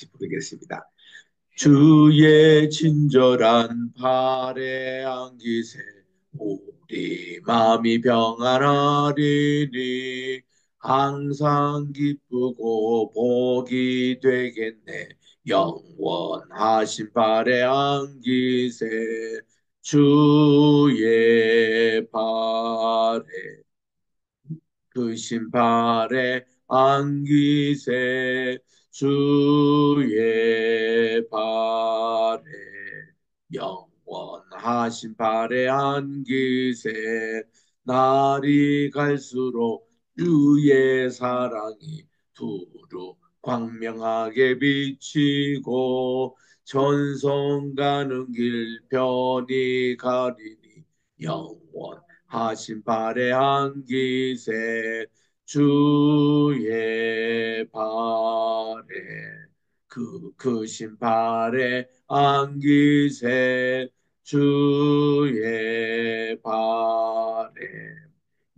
같이 부르겠습니다. 주의 친절한 발에 안기세 우리 마음이 평안하리니 항상 기쁘고 복이 되겠네. 영원하신 발에 안기세 주의 발에 그 신발에 안기세 주의 발에 영원하신 발에 안기세 날이 갈수록 주의 사랑이 두루 광명하게 비치고 전성 가는 길 편히 가리니 영원 하신 발에 안기세 주의 발에 그 신발에 안기세 주의 발에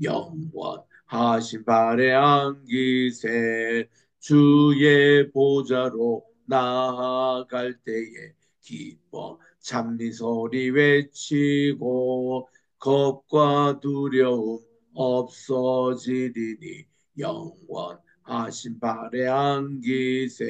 영원하신 발에 안기세 주의 보좌로 나아갈 때에 기뻐 찬미 소리 외치고 겁과 두려움 없어지리니 영원하신 발에 안기세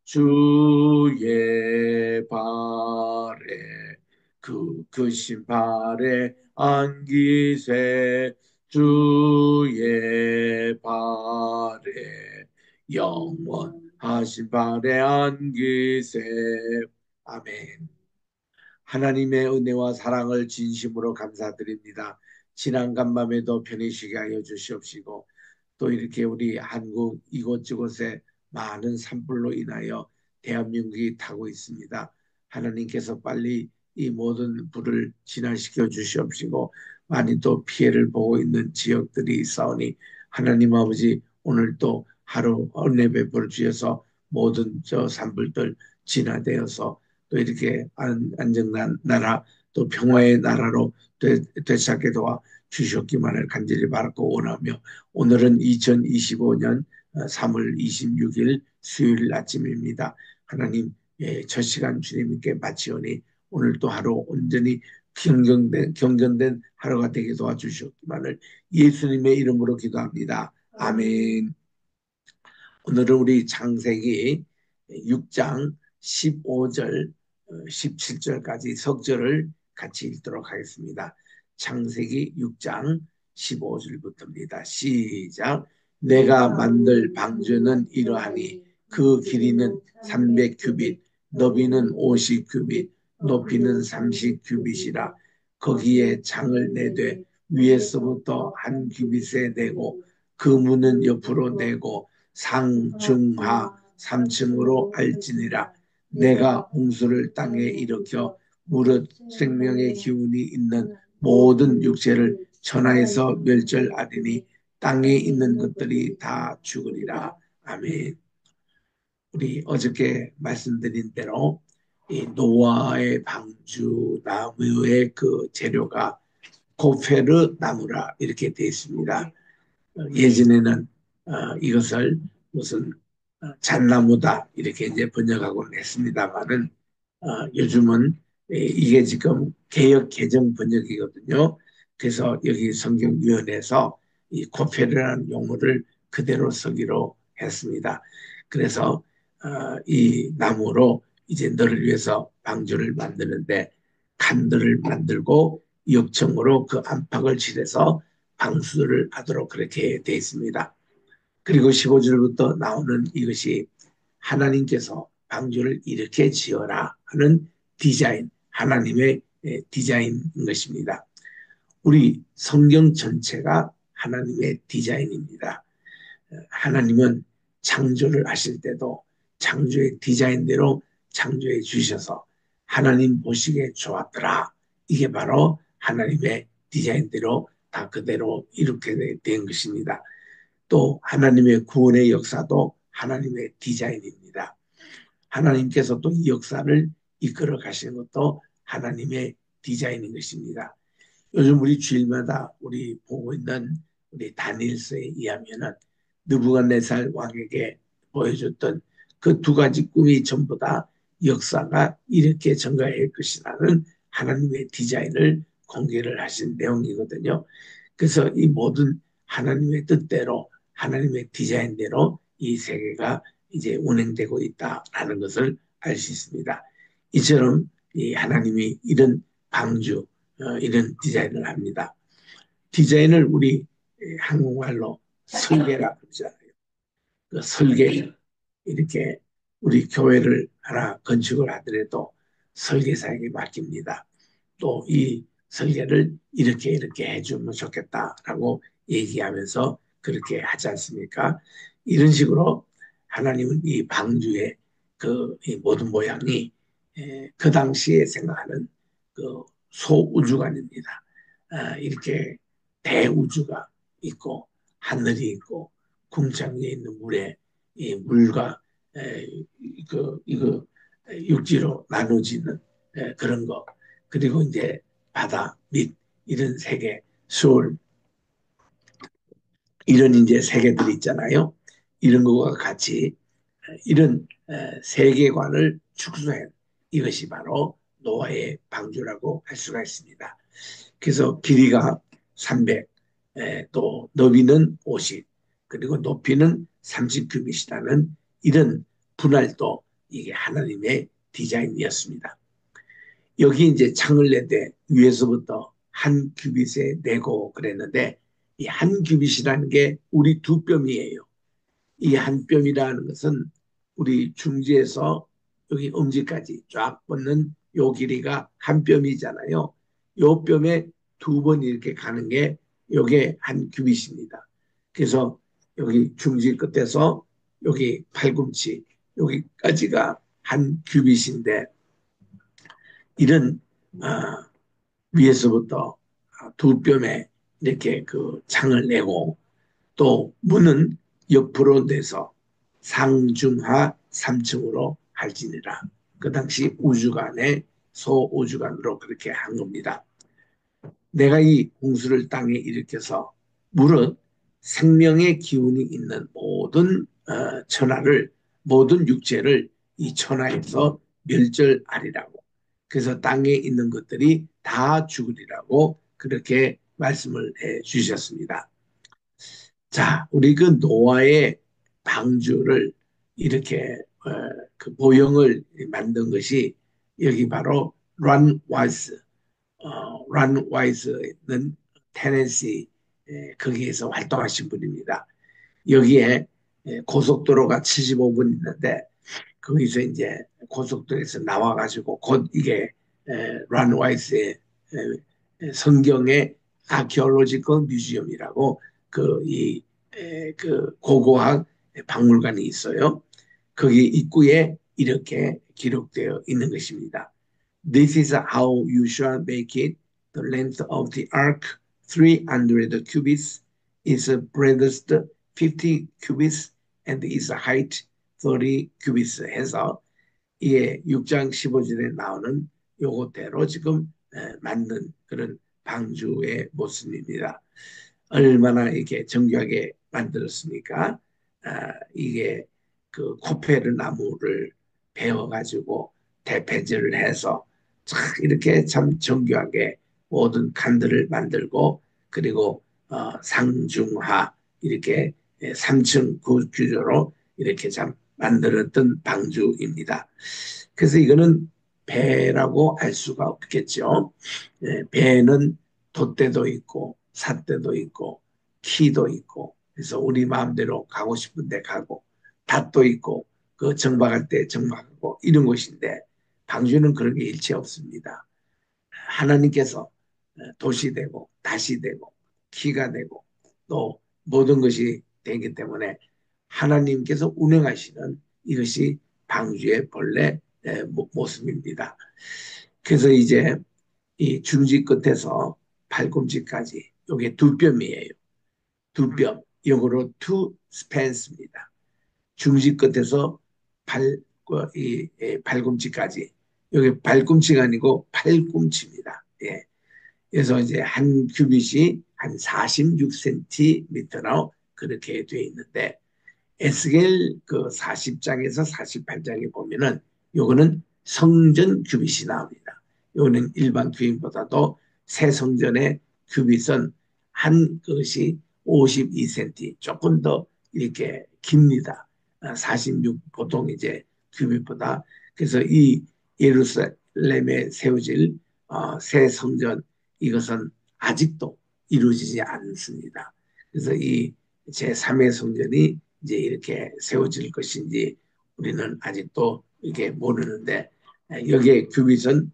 주의 발에 그 신발에 안기세 주의 발에 영원하신 발에 안기세 아멘. 하나님의 은혜와 사랑을 진심으로 감사드립니다. 지난 간밤에도 편히 쉬게 하여 주시옵시고 또 이렇게 우리 한국 이곳저곳에 많은 산불로 인하여 대한민국이 타고 있습니다. 하나님께서 빨리 이 모든 불을 진화시켜 주시옵시고 많이 또 피해를 보고 있는 지역들이 있사오니 하나님 아버지 오늘 또 하루 은혜 베풀어 주셔서 모든 저 산불들 진화되어서 또 이렇게 안정난 나라 또 평화의 나라로 되찾게 도와 주셨기만을 간절히 바라고 원하며 오늘은 2025년 3월 26일 수요일 아침입니다. 하나님 첫 시간 주님께 마치오니 오늘 또 하루 온전히 경건된 하루가 되게 도와주셨기만을 예수님의 이름으로 기도합니다. 아멘. 오늘은 우리 창세기 6장 15절 17절까지 석절을 같이 읽도록 하겠습니다. 창세기 6장 15절부터입니다. 시작. 내가 만들 방주는 이러하니 그 길이는 300규빗 너비는 50규빗 높이는 30규빗이라 거기에 창을 내되 위에서부터 한 규빗에 내고 그 문은 옆으로 내고 상중하 3층으로 알지니라. 내가 홍수를 땅에 일으켜 무릇 생명의 기운이 있는 모든 육체를 천하에서 멸절하리니 땅에 있는 것들이 다 죽으리라. 아멘. 우리 어저께 말씀드린 대로 이 노아의 방주 나무의 그 재료가 고페르 나무라 이렇게 되어 있습니다. 예전에는 이것을 무슨 잣나무다 이렇게 이제 번역하고는 했습니다만은 요즘은 이게 지금 개역 개정 번역이거든요. 그래서 여기 성경위원회에서 이 코페르라는 용어를 그대로 쓰기로 했습니다. 그래서 이 나무로 이제 너를 위해서 방주를 만드는데 칸들을 만들고 역청으로 그 안팎을 칠해서 방수를 하도록 그렇게 되어 있습니다. 그리고 15절부터 나오는 이것이 하나님께서 방주를 이렇게 지어라 하는 디자인, 하나님의 디자인인 것입니다. 우리 성경 전체가 하나님의 디자인입니다. 하나님은 창조를 하실 때도 창조의 디자인대로 창조해 주셔서 하나님 보시기에 좋았더라. 이게 바로 하나님의 디자인대로 다 그대로 이렇게 된 것입니다. 또 하나님의 구원의 역사도 하나님의 디자인입니다. 하나님께서 또 이 역사를 이끌어 가시는 것도 하나님의 디자인인 것입니다. 요즘 우리 주일마다 우리 보고 있는 우리 다니엘서에 의하면은 느부갓네살 왕에게 보여줬던 그 두 가지 꿈이 전부 다 역사가 이렇게 전가할 것이라는 하나님의 디자인을 공개를 하신 내용이거든요. 그래서 이 모든 하나님의 뜻대로 하나님의 디자인대로 이 세계가 이제 운행되고 있다라는 것을 알 수 있습니다. 이처럼 이 하나님이 이런 방주, 이런 디자인을 합니다. 디자인을 우리 한국말로 설계라 그러잖아요. 그 설계, 이렇게 우리 교회를 하나 건축을 하더라도 설계사에게 맡깁니다. 또 이 설계를 이렇게 이렇게 해주면 좋겠다라고 얘기하면서 그렇게 하지 않습니까? 이런 식으로 하나님은 이 방주의 이 모든 모양이 그 당시에 생각하는 그 소우주관입니다. 이렇게 대우주가 있고 하늘이 있고 궁창 위에 있는 물에 이 물과 이거 육지로 나눠지는 그런 거, 그리고 이제 바다 밑 이런 세계, 수월 이런 이제 세계들이 있잖아요. 이런 것과 같이 이런 세계관을 축소한 이것이 바로 노아의 방주라고 할 수가 있습니다. 그래서 길이가 300, 또 너비는 50, 그리고 높이는 30규빗이라는 이런 분할도 이게 하나님의 디자인이었습니다. 여기 이제 창을 낼때 위에서부터 한 규빗에 내고 그랬는데 이 한 규빗이라는 게 우리 두 뼘이에요. 이 한 뼘이라는 것은 우리 중지에서 여기 엄지까지 쫙 뻗는 요 길이가 한 뼘이잖아요. 요 뼘에 두 번 이렇게 가는 게 요게 한 규빗입니다. 그래서 여기 중지 끝에서 여기 팔꿈치 여기까지가 한 규빗인데 이런 위에서부터 두 뼘에 이렇게 그 창을 내고 또 문은 옆으로 내서 상중하 3층으로 할지니라. 그 당시 우주관의 소우주관으로 그렇게 한 겁니다. 내가 이 홍수를 땅에 일으켜서 물은 생명의 기운이 있는 모든 천하를 모든 육체를 이 천하에서 멸절하리라고. 그래서 땅에 있는 것들이 다 죽으리라고 그렇게 말씀을 해 주셨습니다. 자, 우리 그 노아의 방주를 이렇게 그 모형을 만든 것이 여기 바로 란 와이스, 란 와이스는 테네시 거기에서 활동하신 분입니다. 여기에 고속도로가 75분 있는데 거기서 이제 고속도로에서 나와가지고 곧 이게 란 와이스의 성경의 아키올로지컬 뮤지엄이라고 그 고고학 박물관이 있어요. 거기 입구에 이렇게 기록되어 있는 것입니다. This is how you shall make it. The length of the ark 300 cubits, its breadth 50 cubits, and its height 30 cubits 해서 예, 6장 15절에 나오는 요것대로 지금 만든 그런 방주의 모습입니다. 얼마나 이렇게 정교하게 만들었습니까? 이게 그 코페르 나무를 베어가지고 대패질을 해서 참 이렇게 참 정교하게 모든 칸들을 만들고 그리고 상중하 이렇게 3층 구조로 이렇게 참 만들었던 방주입니다. 그래서 이거는 배라고 할 수가 없겠죠. 배는 돛대도 있고 삿대도 있고 키도 있고 그래서 우리 마음대로 가고 싶은 데 가고 닷도 있고 그 정박할 때 정박하고 이런 곳인데 방주는 그런 게 일체 없습니다. 하나님께서 도시 되고 다시 되고 키가 되고 또 모든 것이 되기 때문에 하나님께서 운행하시는 이것이 방주의 본래 모습입니다. 그래서 이제 이 중지 끝에서 팔꿈치까지 이게 두 뼘이에요. 두 뼘. 영어로 two spans입니다. 중지 끝에서 팔꿈치까지. 여기 발꿈치가 아니고 팔꿈치입니다. 예. 그래서 이제 한 규빗이 한 46cm로 그렇게 되어 있는데 에스겔 그 40장에서 48장에 보면은 요거는 성전 규빗이 나옵니다. 요거는 일반 규빗보다도 새 성전의 규빗은 한 것이 52cm 조금 더 이렇게 깁니다. 46 보통 이제 규빗보다. 그래서 이 예루살렘에 세워질 새 성전, 이것은 아직도 이루어지지 않습니다. 그래서 이 제3의 성전이 이제 이렇게 세워질 것인지 우리는 아직도 이게 모르는데, 여기에 규빗은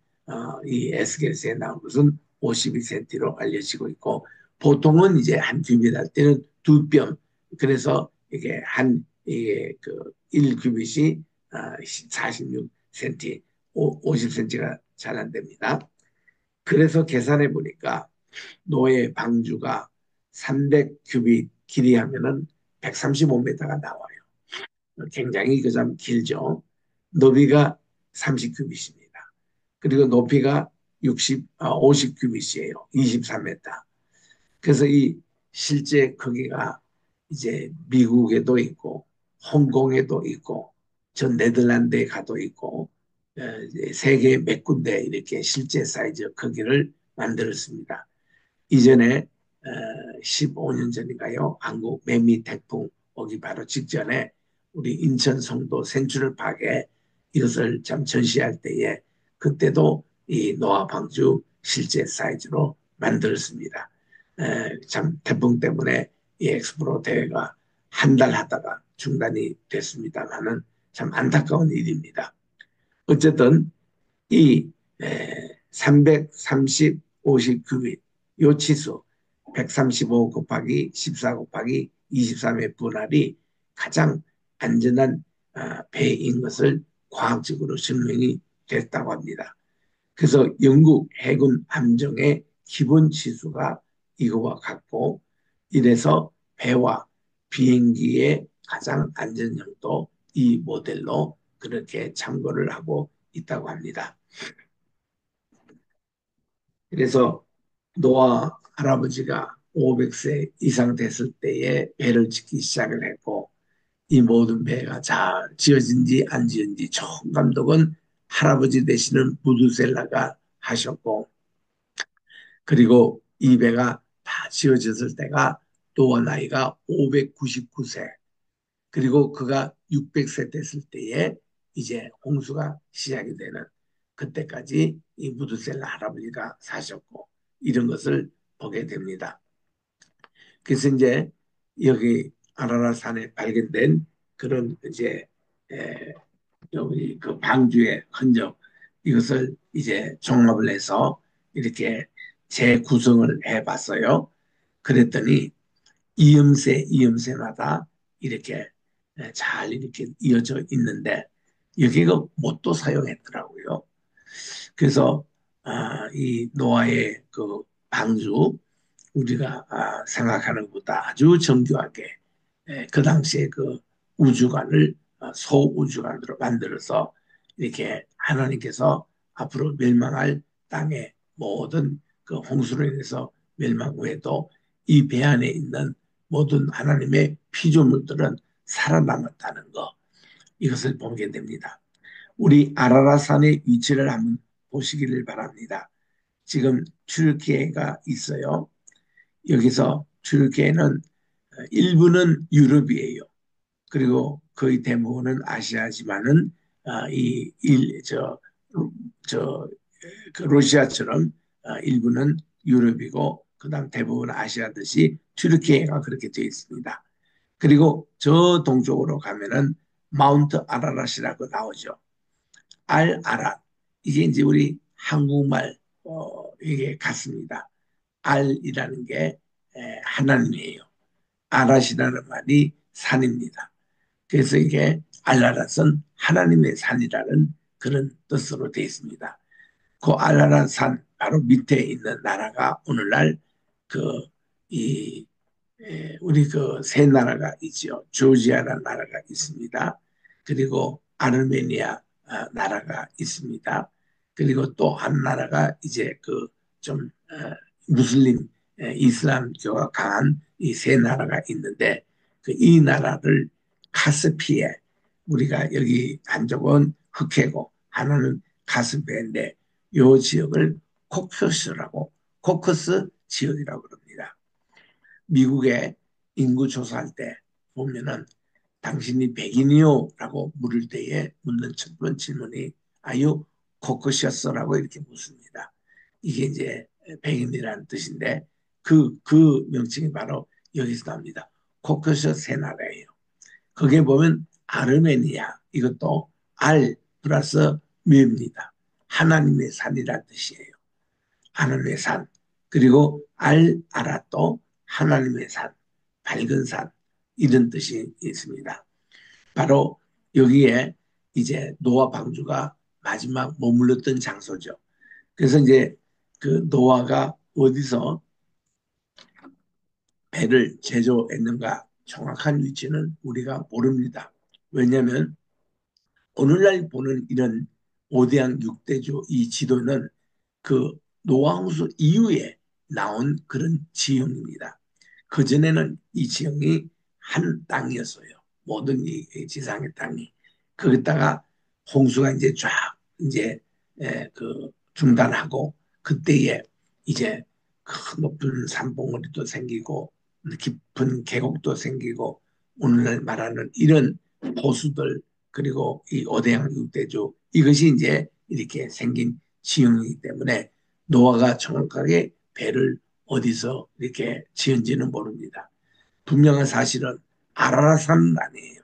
이 에스겔서에 나온 것은 52cm로 알려지고 있고, 보통은 이제 한 규빗 할 때는 두 뼘, 그래서 이게 한 이게 그 1규빗이 46cm, 50cm가 잘 안 됩니다. 그래서 계산해 보니까 노예 방주가 300규빗 길이 하면은 135m가 나와요. 굉장히 그 점 길죠. 너비가 30규빗입니다. 그리고 높이가 50규빗이에요. 23m. 그래서 이 실제 크기가 이제 미국에도 있고 홍콩에도 있고 전 네덜란드에 가도 있고 세계 몇 군데 이렇게 실제 사이즈 크기를 만들었습니다. 이전에 15년 전인가요? 한국 매미 태풍 오기 바로 직전에 우리 인천 송도 센트럴 파크에 이것을 참 전시할 때에 그때도 이 노아 방주 실제 사이즈로 만들었습니다. 참 태풍 때문에 이 엑스프로 대회가 한 달 하다가 중단이 됐습니다만은 참 안타까운 일입니다. 어쨌든 이 330, 50 규빗 요 치수 135 곱하기 14 곱하기 23의 분할이 가장 안전한 배인 것을 과학적으로 증명이 됐다고 합니다. 그래서 영국 해군 함정의 기본 치수가 이거와 같고, 이래서 배와 비행기의 가장 안전형도 이 모델로 그렇게 참고를 하고 있다고 합니다. 그래서 노아 할아버지가 500세 이상 됐을 때에 배를 짓기 시작을 했고, 이 모든 배가 잘 지어진지 안 지어진지 총 감독은 할아버지 되시는 무두셀라가 하셨고, 그리고 이 배가 다 지어졌을 때가 노아 나이가 599세, 그리고 그가 600세 됐을 때에 이제 홍수가 시작이 되는, 그때까지 이 무드셀라 할아버지가 사셨고, 이런 것을 보게 됩니다. 그래서 이제 여기 아라라산에 발견된 그런 이제 여기 그 방주의 흔적, 이것을 이제 종합을 해서 이렇게 재구성을 해봤어요. 그랬더니 이음새마다 이렇게 잘 이렇게 이어져 있는데, 여기가 못도 사용했더라고요. 그래서 이 노아의 그 방주, 우리가 생각하는 것보다 아주 정교하게 그 당시에 그 우주관을 소우주관으로 만들어서 이렇게 하나님께서 앞으로 멸망할 땅의 모든 그 홍수로 인해서 멸망 후에도 이 배 안에 있는 모든 하나님의 피조물들은 살아남았다는 것, 이것을 보게 됩니다. 우리 아라라산의 위치를 한번 보시기를 바랍니다. 지금 튀르키예가 있어요. 여기서 튀르키예는 일부는 유럽이에요. 그리고 거의 대부분은 아시아지만은 이저 그 러시아처럼 일부는 유럽이고 그다음 대부분 아시아듯이 튀르키예가 그렇게 되어 있습니다. 그리고 저 동쪽으로 가면은 마운트 아라랏이라고 나오죠. 알 아랏, 이게 이제 우리 한국말 이게 같습니다. 알이라는 게 하나님이에요. 아랏이라는 말이 산입니다. 그래서 이게 알라랏은 하나님의 산이라는 그런 뜻으로 되어 있습니다. 그 알라랏 산 바로 밑에 있는 나라가 오늘날 그이 우리 그 세 나라가 있죠. 조지아라는 나라가 있습니다. 그리고 아르메니아 나라가 있습니다. 그리고 또 한 나라가 이제 그 좀 무슬림 이슬람교가 강한 이 세 나라가 있는데, 그 이 나라를 카스피해. 우리가 여기 한쪽은 흑해고 하나는 카스피해인데 요 지역을 코커스라고 코커스 지역이라고 그럽니다. 미국의 인구 조사할 때 보면은 당신이 백인이요? 라고 물을 때에 묻는 첫 번째 질문이 아유 코커셔스라고 이렇게 묻습니다. 이게 이제 백인이라는 뜻인데 그 명칭이 바로 여기서 나옵니다. 코커셔스 나라예요. 거기에 보면 아르메니아 이것도 알 플러스 뮤입니다. 하나님의 산이라는 뜻이에요. 하나님의 산. 그리고 아라또 하나님의 산, 밝은 산 이런 뜻이 있습니다. 바로 여기에 이제 노아 방주가 마지막 머물렀던 장소죠. 그래서 이제 그 노아가 어디서 배를 제조했는가 정확한 위치는 우리가 모릅니다. 왜냐하면 오늘날 보는 이런 5대양 6대주 이 지도는 그 노아홍수 이후에 나온 그런 지형입니다. 그전에는 이 지형이 한 땅이었어요. 모든 이 지상의 땅이. 거기다가 홍수가 이제 쫙 이제 그 중단하고 그때에 이제 큰 높은 산봉우리도 생기고 깊은 계곡도 생기고 오늘날 말하는 이런 호수들 그리고 이 오대양 육대주 이것이 이제 이렇게 생긴 지형이기 때문에 노아가 정확하게 배를 어디서 이렇게 지은지는 모릅니다. 분명한 사실은 아라라산 아니에요.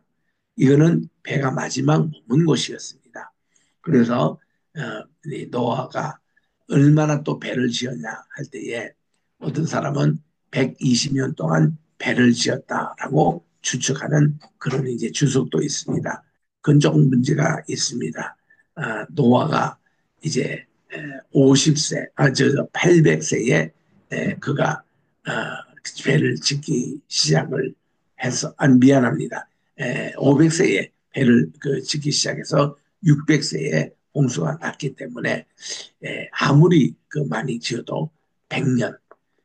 이거는 배가 마지막 머문 곳이었습니다. 그래서 노아가 얼마나 또 배를 지었냐 할 때에 어떤 사람은 120년 동안 배를 지었다라고 추측하는 그런 이제 주석도 있습니다. 그건 조금 문제가 있습니다. 노아가 이제 50세, 800세에 그가 배를 짓기 시작을 해서, 미안합니다. 500세에 배를 짓기 시작해서 600세에 홍수가 났기 때문에 아무리 그 많이 지어도 100년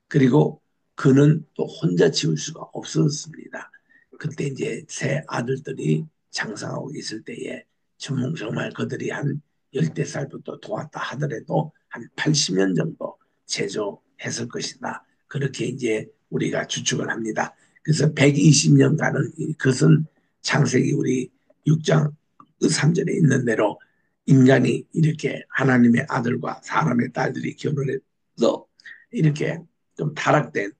그리고 그는 또 혼자 지을 수가 없었습니다. 그때 이제 세 아들들이 장성하고 있을 때에 정말 그들이 한 열대 살부터 도왔다 하더라도 한 80년 정도 제조했을 것이다. 그렇게 이제 우리가 추측을 합니다. 그래서 120년간은 그것은 창세기 우리 6장 3절에 있는 대로 인간이 이렇게 하나님의 아들과 사람의 딸들이 결혼해서 이렇게 좀 타락된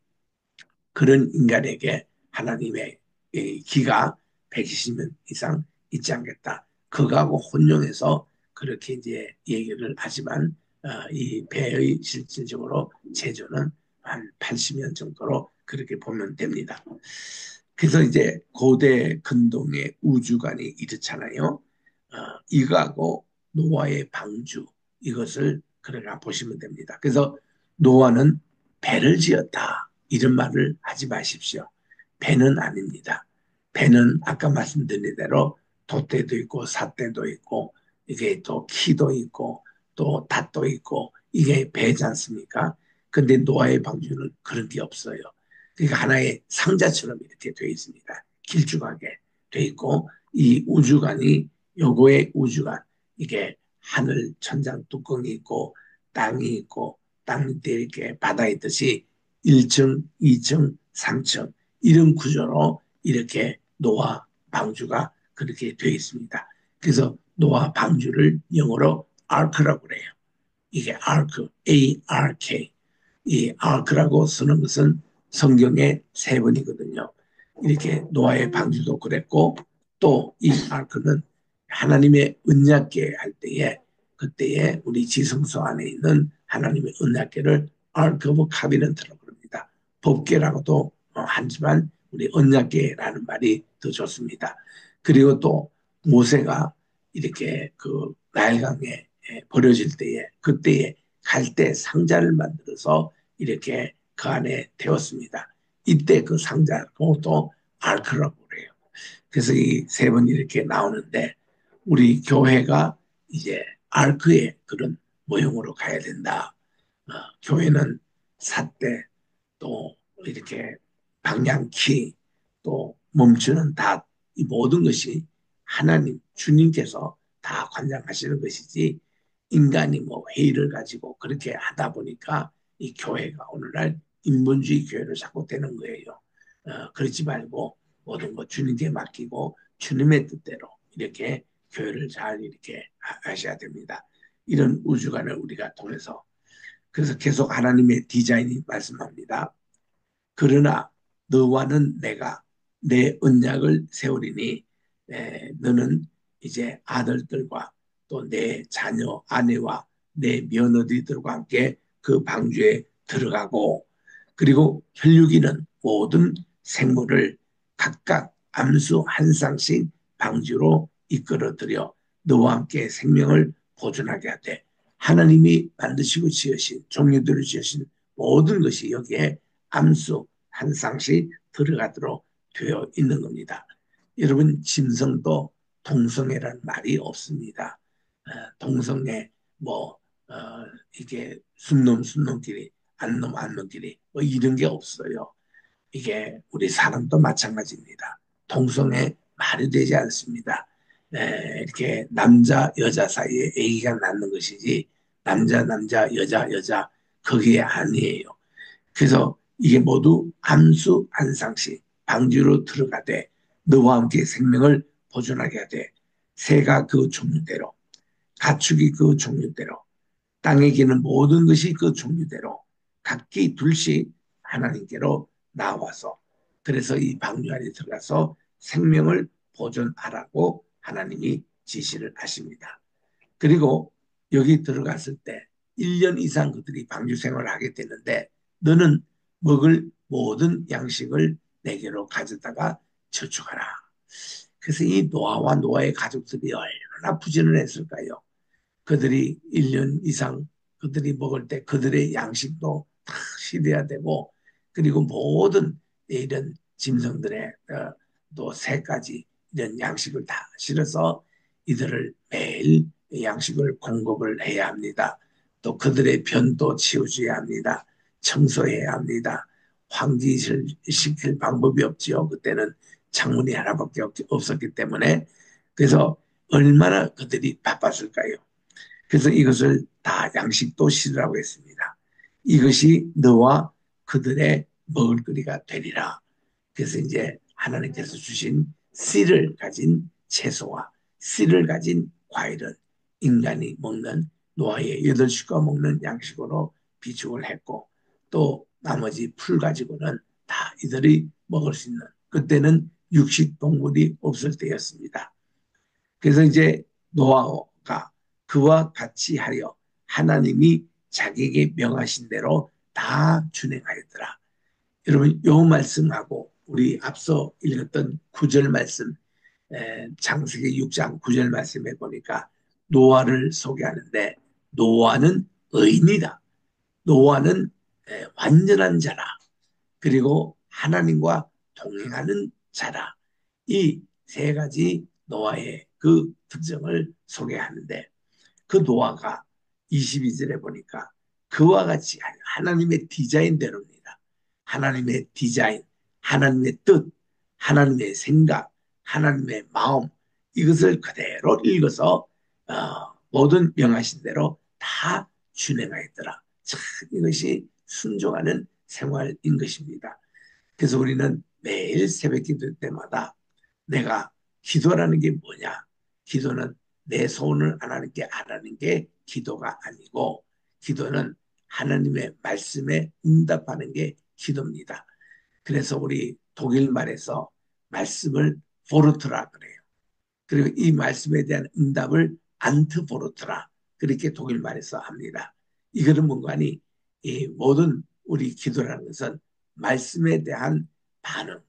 그런 인간에게 하나님의 기가 120년 이상 있지 않겠다. 그거하고 혼용해서 그렇게 이제 얘기를 하지만 이 배의 실질적으로 제조는 한 80년 정도로 그렇게 보면 됩니다. 그래서 이제 고대 근동의 우주관이 이렇잖아요. 이거하고 노아의 방주 이것을 그러나 보시면 됩니다. 그래서 노아는 배를 지었다. 이런 말을 하지 마십시오. 배는 아닙니다. 배는 아까 말씀드린 대로 돛대도 있고 삿대도 있고 이게 또 키도 있고 또 닷도 있고 이게 배지 않습니까? 근데 노아의 방주는 그런 게 없어요. 그러니까 하나의 상자처럼 이렇게 되어 있습니다. 길쭉하게 되어 있고 이 우주관이 요거의 우주관 이게 하늘 천장 뚜껑이 있고 땅이 있고 땅 밑에 이렇게 바다 있듯이 1층, 2층, 3층 이런 구조로 이렇게 노아 방주가 그렇게 되어 있습니다. 그래서 노아 방주를 영어로 아크라고 그래요. 이게 아크, A-R-K. 이 아크라고 쓰는 것은 성경에 세 번이거든요. 이렇게 노아의 방주도 그랬고 또 이 아크는 하나님의 언약궤 할 때에 그때에 우리 지성소 안에 있는 하나님의 언약궤를 아크 오브 카비넌트라고 합니다. 법궤라고도 하지만 우리 언약궤라는 말이 더 좋습니다. 그리고 또 모세가 이렇게 그 나일강에 버려질 때에 그때에 갈대 상자를 만들어서 이렇게 그 안에 태웠습니다. 이때 그 상자 그것도 알크라고 그래요. 그래서 이 세 번 이렇게 나오는데 우리 교회가 이제 알크의 그런 모형으로 가야 된다. 교회는 삿대 또 이렇게 방향키 또 멈추는 닷 이 모든 것이 하나님, 주님께서 다 관장하시는 것이지 인간이 뭐 회의를 가지고 그렇게 하다 보니까 이 교회가 오늘날 인본주의 교회로 자꾸 되는 거예요. 그렇지 말고 모든 것 주님께 맡기고 주님의 뜻대로 이렇게 교회를 잘 이렇게 하셔야 됩니다. 이런 우주관을 우리가 통해서 그래서 계속 하나님의 디자인이 말씀합니다. 그러나 너와는 내가 내 언약을 세우리니 너는 이제 아들들과 또 내 자녀 아내와 내 며느리들과 함께 그 방주에 들어가고 그리고 혈육이는 모든 생물을 각각 암수 한 쌍씩 방주로 이끌어들여 너와 함께 생명을 보존하게 하되 하나님이 만드시고 지으신 종류들을 지으신 모든 것이 여기에 암수 한 쌍씩 들어가도록 되어 있는 겁니다. 여러분 짐승도 동성애라는 말이 없습니다. 동성애 뭐 이게 순놈순놈끼리 안놈안놈끼리 뭐 이런 게 없어요. 이게 우리 사람도 마찬가지입니다. 동성애 말이 되지 않습니다. 이렇게 남자 여자 사이에 아기가 낳는 것이지 남자 남자 여자 여자 그게 아니에요. 그래서 이게 모두 암수 한 쌍씩 방주로 들어가되 너와 함께 생명을 보존하게 하되 새가 그 종류대로 가축이 그 종류대로 땅에 기는 모든 것이 그 종류대로 각기 둘씩 하나님께로 나와서 그래서 이 방주 안에 들어가서 생명을 보존하라고 하나님이 지시를 하십니다. 그리고 여기 들어갔을 때 1년 이상 그들이 방주 생활을 하게 되는데 너는 먹을 모든 양식을 내게로 가져다가 저축하라. 그래서 이 노아와 노아의 가족들이 얼마나 부지런했을까요? 그들이 1년 이상 그들이 먹을 때 그들의 양식도 다 실어야 되고 그리고 모든 이런 짐승들의 또 새까지 이런 양식을 다 실어서 이들을 매일 양식을 공급을 해야 합니다. 또 그들의 변도 치워줘야 합니다. 청소해야 합니다. 환기를 시킬 방법이 없지요. 그때는 창문이 하나밖에 없었기 때문에 그래서 얼마나 그들이 바빴을까요? 그래서 이것을 다 양식도 실으라고 했습니다. 이것이 너와 그들의 먹을거리가 되리라. 그래서 이제 하나님께서 주신 씨를 가진 채소와 씨를 가진 과일은 인간이 먹는 노아의 8식구가 먹는 양식으로 비축을 했고 또 나머지 풀 가지고는 다 이들이 먹을 수 있는 그때는 육식 동물이 없을 때였습니다. 그래서 이제 노아가 그와 같이 하여 하나님이 자기에게 명하신 대로 다 준행하였더라. 여러분 요 말씀하고 우리 앞서 읽었던 9절 말씀 창세기 6장 9절 말씀에 보니까 노아를 소개하는데 노아는 의인이다. 노아는 완전한 자라. 그리고 하나님과 동행하는 자라. 이 세 가지 노아의 그 특징을 소개하는데 그 노아가 22절에 보니까 그와 같이 하나님의 디자인대로입니다. 하나님의 디자인, 하나님의 뜻, 하나님의 생각, 하나님의 마음 이것을 그대로 읽어서 모든 명하신 대로 다 준행하였더라. 참 이것이 순종하는 생활인 것입니다. 그래서 우리는 매일 새벽 기도 때마다 내가 기도라는 게 뭐냐? 기도는 내 소원을 하나님께 하라는 게 기도가 아니고 기도는 하나님의 말씀에 응답하는 게 기도입니다. 그래서 우리 독일 말에서 말씀을 포르트라 그래요. 그리고 이 말씀에 대한 응답을 안트포르트라 그렇게 독일 말에서 합니다. 이거는 뭔가니 이 모든 우리 기도라는 것은 말씀에 대한 반응,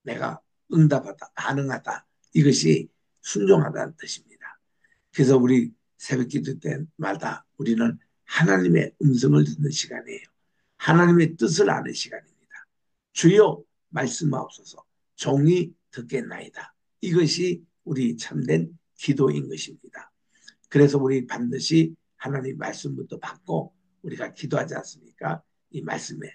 내가 응답하다, 반응하다 이것이 순종하다는 뜻입니다. 그래서 우리 새벽 기도 때마다 우리는 하나님의 음성을 듣는 시간이에요. 하나님의 뜻을 아는 시간입니다. 주여 말씀하옵소서 종이 듣겠나이다. 이것이 우리 참된 기도인 것입니다. 그래서 우리 반드시 하나님 말씀부터 받고 우리가 기도하지 않습니까? 이 말씀에.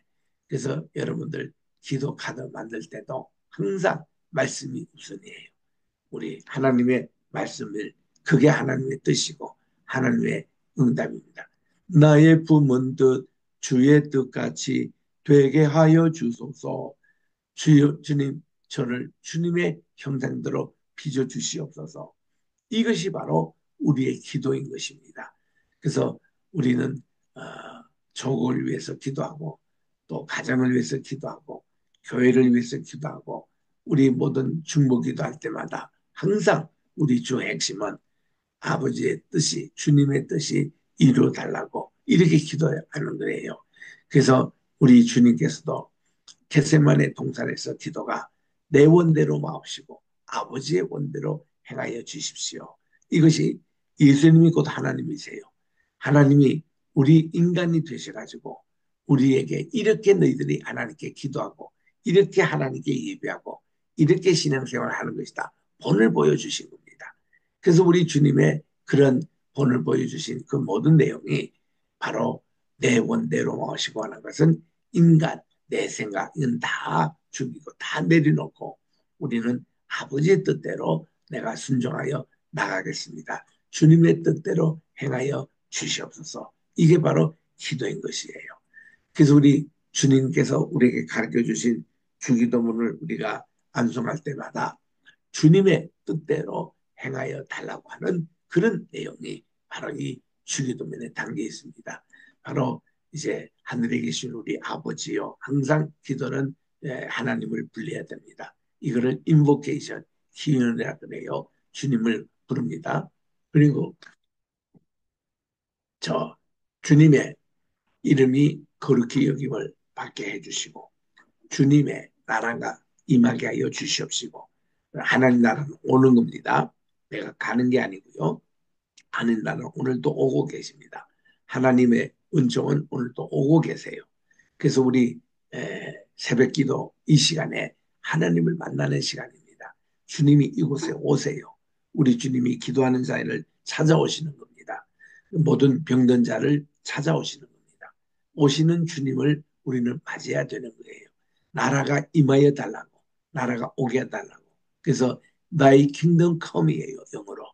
그래서 여러분들 기도 카드 만들 때도 항상 말씀이 우선이에요. 우리 하나님의 말씀을 그게 하나님의 뜻이고 하나님의 응답입니다. 나의 품은 뜻 주의 뜻같이 되게 하여 주소서. 주여 주님 저를 주님의 형상대로 빚어 주시옵소서. 이것이 바로 우리의 기도인 것입니다. 그래서 우리는 어, 조국을 위해서 기도하고 또 가정을 위해서 기도하고 교회를 위해서 기도하고 우리 모든 중보 기도할 때마다 항상 우리 주 핵심은 아버지의 뜻이 주님의 뜻이 이루어 달라고 이렇게 기도하는 거예요. 그래서 우리 주님께서도 겟세마네 동산에서 기도가 내 원대로 마옵시고 아버지의 원대로 행하여 주십시오. 이것이 예수님이 곧 하나님이세요. 하나님이 우리 인간이 되셔가지고 우리에게 이렇게 너희들이 하나님께 기도하고 이렇게 하나님께 예배하고 이렇게 신앙생활을 하는 것이다. 본을 보여주신 겁니다. 그래서 우리 주님의 그런 본을 보여주신 그 모든 내용이 바로 내 원대로 마시고 하는 것은 인간, 내 생각은 다 죽이고 다 내려놓고 우리는 아버지의 뜻대로 내가 순종하여 나가겠습니다. 주님의 뜻대로 행하여 주시옵소서. 이게 바로 기도인 것이에요. 그래서 우리 주님께서 우리에게 가르쳐 주신 주기도문을 우리가 암송할 때마다 주님의 뜻대로 행하여 달라고 하는 그런 내용이 바로 이 주기도문에 담겨 있습니다. 바로 이제 하늘에 계신 우리 아버지요. 항상 기도는 하나님을 불러야 됩니다. 이거를 인보케이션, 기원이라 그래요. 주님을 부릅니다. 그리고 저 주님의 이름이 거룩히 여김을 받게 해주시고 주님의 나라가 임하게 하여 주시옵시고 하나님 나라는 오는 겁니다. 내가 가는 게 아니고요. 하나님 나라는 오늘도 오고 계십니다. 하나님의 은총은 오늘도 오고 계세요. 그래서 우리 새벽기도 이 시간에 하나님을 만나는 시간입니다. 주님이 이곳에 오세요. 우리 주님이 기도하는 자를 찾아오시는 겁니다. 모든 병든 자를 찾아오시는 겁니다. 오시는 주님을 우리는 맞이해야 되는 거예요. 나라가 임하여 달라고, 나라가 오게 해달라고. 그래서 Thy kingdom come이에요, 영어로.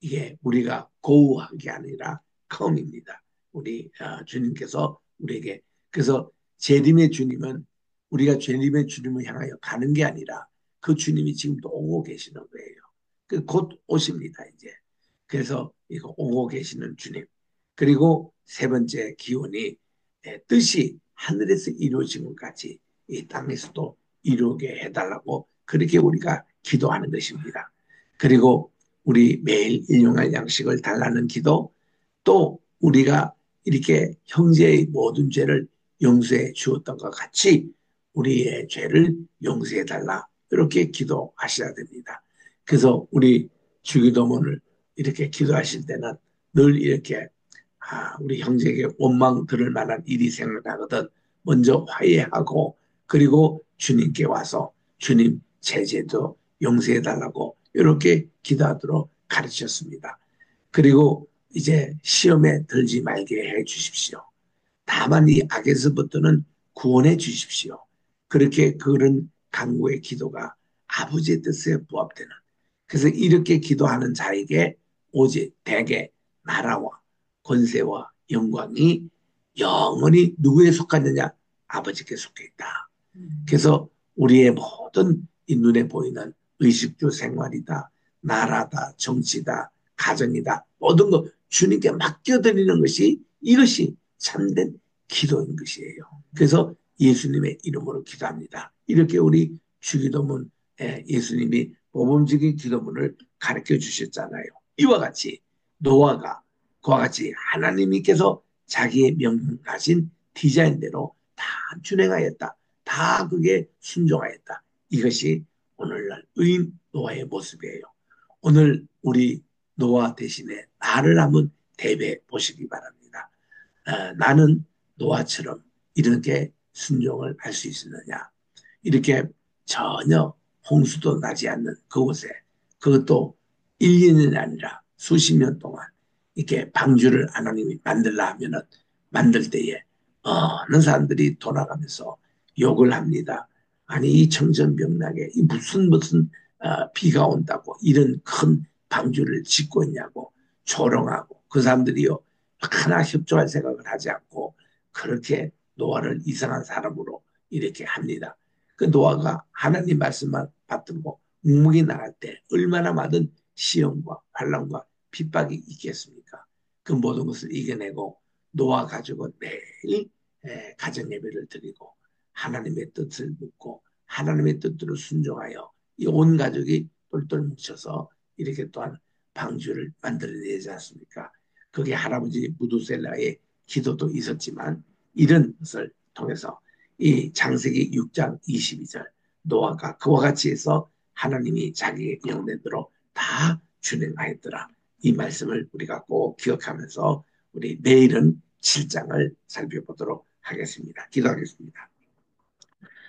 이게 우리가 고우한 게 아니라 come입니다. 우리 주님께서 우리에게 그래서 재림의 주님은 우리가 재림의 주님을 향하여 가는 게 아니라 그 주님이 지금도 오고 계시는 거예요. 곧 오십니다, 이제. 그래서 이거 오고 계시는 주님. 그리고 세 번째 기원이 뜻이 하늘에서 이루어진 것 같이 이 땅에서도 이루게 해달라고 그렇게 우리가 기도하는 것입니다. 그리고 우리 매일 일용할 양식을 달라는 기도, 또 우리가 이렇게 형제의 모든 죄를 용서해 주었던 것 같이 우리의 죄를 용서해 달라 이렇게 기도하셔야 됩니다. 그래서 우리 주기도문을 이렇게 기도하실 때는 늘 이렇게 우리 형제에게 원망 들을 만한 일이 생각나거든 먼저 화해하고 그리고 주님께 와서 주님 제 죄도 용서해 달라고 이렇게 기도하도록 가르쳤습니다. 그리고 이제 시험에 들지 말게 해 주십시오. 다만 이 악에서부터는 구원해 주십시오. 그렇게 그런 간구의 기도가 아버지의 뜻에 부합되는 그래서 이렇게 기도하는 자에게 오직 대개 나라와 권세와 영광이 영원히 누구에 속하느냐? 아버지께 속해 있다. 그래서 우리의 모든 이 눈에 보이는 의식주 생활이다, 나라다, 정치다, 가정이다, 모든 것 주님께 맡겨드리는 것이 이것이 참된 기도인 것이에요. 그래서 예수님의 이름으로 기도합니다. 이렇게 우리 주기도문 예수님이 모범적인 기도문을 가르쳐 주셨잖아요. 이와 같이 노아가 그와 같이 하나님께서 자기의 명하신 디자인대로 다 준행하였다. 다 그게 순종하였다. 이것이 오늘날 의인 노아의 모습이에요. 오늘 우리 노아 대신에 나를 한번 대비해 보시기 바랍니다. 나는 노아처럼 이렇게 순종을 할 수 있었느냐. 이렇게 전혀 홍수도 나지 않는 그곳에 그것도 1, 2년이 아니라 수십 년 동안 이렇게 방주를 하나님이 만들라 하면은 만들 때에 어느 사람들이 돌아가면서 욕을 합니다. 아니 이 청천벽락에 이 무슨 비가 온다고 이런 큰 방주를 짓고 있냐고 조롱하고 그 사람들이요 하나 협조할 생각을 하지 않고 그렇게 노아를 이상한 사람으로 이렇게 합니다. 그 노아가 하나님 말씀만 받들고 묵묵히 나갈 때 얼마나 많은 시험과 환난과 핍박이 있겠습니까? 그 모든 것을 이겨내고 노아 가족은 매일 가정 예배를 드리고 하나님의 뜻을 묻고 하나님의 뜻대로 순종하여 이 온 가족이 똘똘 뭉쳐서 이렇게 또한 방주를 만들어내지 않습니까? 그게 할아버지 무두셀라의 기도도 있었지만 이런 것을 통해서 이 창세기 6장 22절 노아가 그와 같이 해서 하나님이 자기의 영내대로 다 준행하였더라. 이 말씀을 우리가 꼭 기억하면서 우리 내일은 7장을 살펴보도록 하겠습니다. 기도하겠습니다.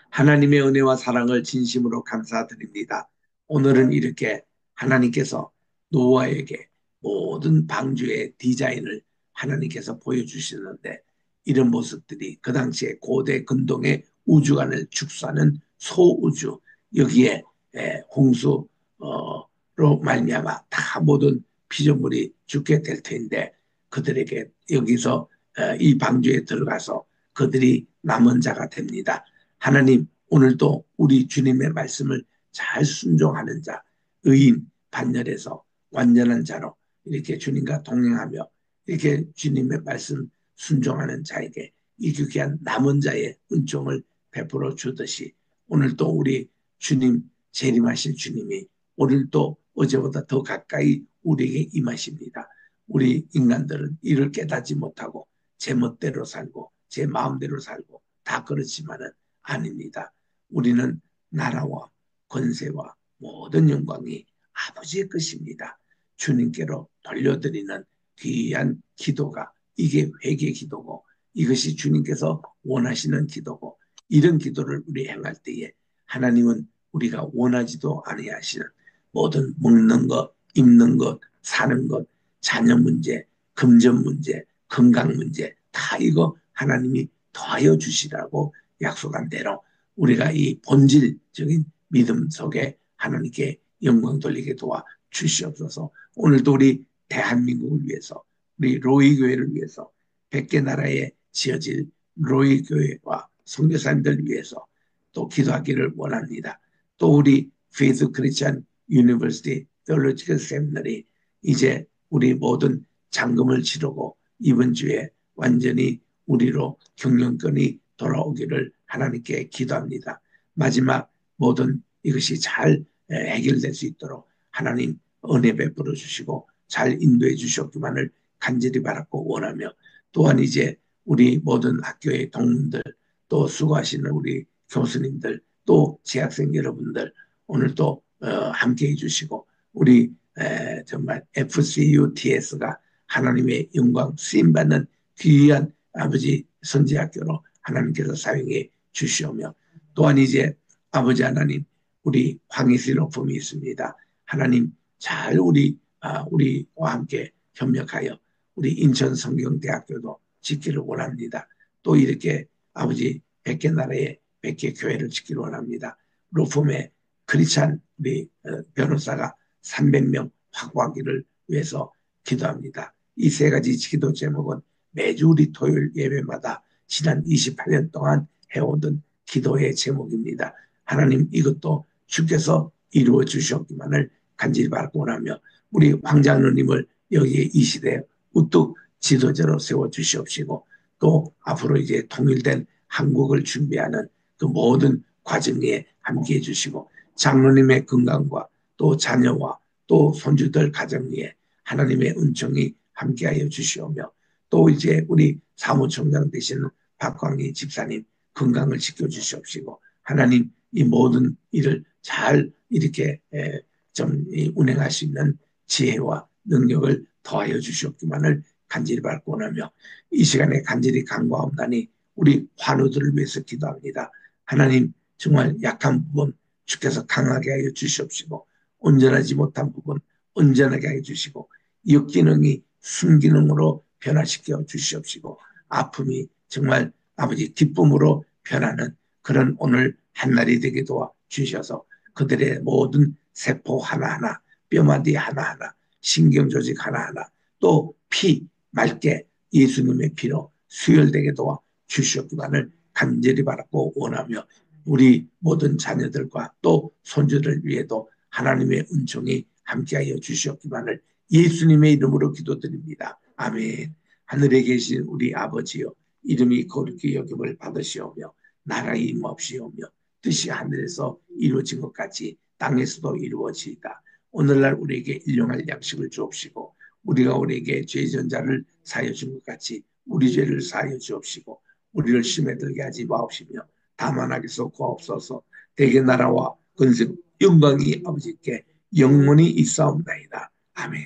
하나님의 은혜와 사랑을 진심으로 감사드립니다. 오늘은 이렇게 하나님께서 노아에게 모든 방주의 디자인을 하나님께서 보여주시는데 이런 모습들이 그 당시에 고대 근동의 우주관을 축소하는 소우주 여기에 홍수로 말미암아 다 모든 피조물이 죽게 될 텐데 그들에게 여기서 이 방주에 들어가서 그들이 남은 자가 됩니다. 하나님 오늘도 우리 주님의 말씀을 잘 순종하는 자, 의인 반열에서 완전한 자로 이렇게 주님과 동행하며 이렇게 주님의 말씀 순종하는 자에게 이 귀한 남은 자의 은총을 베풀어 주듯이 오늘도 우리 주님 재림하실 주님이 오늘도 어제보다 더 가까이 우리에게 임하십니다. 우리 인간들은 이를 깨닫지 못하고 제 멋대로 살고 제 마음대로 살고 다 그렇지만은 아닙니다. 우리는 나라와 권세와 모든 영광이 아버지의 것입니다. 주님께로 돌려드리는 귀한 기도가 이게 회개 기도고 이것이 주님께서 원하시는 기도고 이런 기도를 우리 행할 때에 하나님은 우리가 원하지도 아니하시는 모든 먹는 것, 입는 것, 사는 것, 자녀 문제, 금전 문제, 건강 문제 다 이거 하나님이 더하여 주시라고 약속한 대로 우리가 이 본질적인 믿음 속에 하나님께 영광 돌리게 도와 주시옵소서. 오늘도 우리 대한민국을 위해서 우리 로이 교회를 위해서 100개 나라에 지어질 로이 교회와 선교사님들 위해서 또 기도하기를 원합니다. 또 우리 페이스 크리스천 유니버시티 theological seminary 이제 우리 모든 잔금을 치르고 이번 주에 완전히 우리로 경영권이 돌아오기를 하나님께 기도합니다. 마지막 모든 이것이 잘 해결될 수 있도록 하나님 은혜 베풀어 주시고 잘 인도해 주셨기만을 간절히 바랐고 원하며 또한 이제 우리 모든 학교의 동문들 또 수고하시는 우리 교수님들 또 재학생 여러분들 오늘도 함께해 주시고 우리 정말 FCUTS가 하나님의 영광 쓰임받는 귀한 아버지 선지학교로 하나님께서 사용해 주시오며 또한 이제 아버지 하나님 우리 황희슬 로펌이 있습니다. 하나님 잘 우리와 함께 협력하여 우리 인천 성경대학교도 짓기를 원합니다. 또 이렇게 아버지 100개 나라에 100개 교회를 짓기를 원합니다. 로펌의 크리스찬 우리 변호사가 300명 확보하기를 위해서 기도합니다. 이 세 가지 기도 제목은 매주 우리 토요일 예배마다 지난 28년 동안 해오던 기도의 제목입니다. 하나님 이것도 주께서 이루어 주셨기만을 간절히 바라고 원하며 우리 황장로님을 여기에 이 시대에 우뚝 지도자로 세워주시옵시고 또 앞으로 이제 통일된 한국을 준비하는 그 모든 과정에 함께해 주시고 장로님의 건강과 또 자녀와 또 손주들 가정 위에 하나님의 은총이 함께하여 주시오며 또 이제 우리 사무총장 되시는 박광희 집사님 건강을 지켜주시옵시고 하나님 이 모든 일을 잘 이렇게 좀 운행할 수 있는 지혜와 능력을 더하여 주시옵기만을 간절히 바라고 원하며 이 시간에 간절히 간구하옵나니 우리 환우들을 위해서 기도합니다. 하나님 정말 약한 부분 주께서 강하게 하여 주시옵시고 온전하지 못한 부분 온전하게 하여 주시고 역기능이 순기능으로 변화시켜 주시옵시고 아픔이 정말 아버지 기쁨으로 변하는 그런 오늘 한날이 되게 도와 주셔서 그들의 모든 세포 하나하나, 뼈마디 하나하나, 신경조직 하나하나, 또 피 맑게 예수님의 피로 수혈되게 도와 주시옵기만을 간절히 바라고 원하며 우리 모든 자녀들과 또 손주들 위에도 하나님의 은총이 함께하여 주시옵기만을 예수님의 이름으로 기도드립니다. 아멘. 하늘에 계신 우리 아버지여, 이름이 거룩히 여김을 받으시오며 나라의 임옵시오며 뜻이 하늘에서 이루어진 것 같이 땅에서도 이루어지이다. 오늘날 우리에게 일용할 양식을 주옵시고 우리가 우리에게 죄전자를 사하여 준 것 같이 우리 죄를 사하여 주옵시고 우리를 심에 들게 하지 마옵시며 다만 하게서 구하옵소서. 대개 나라와 권세 영광이 아버지께 영원히 있사옵나이다. 아멘.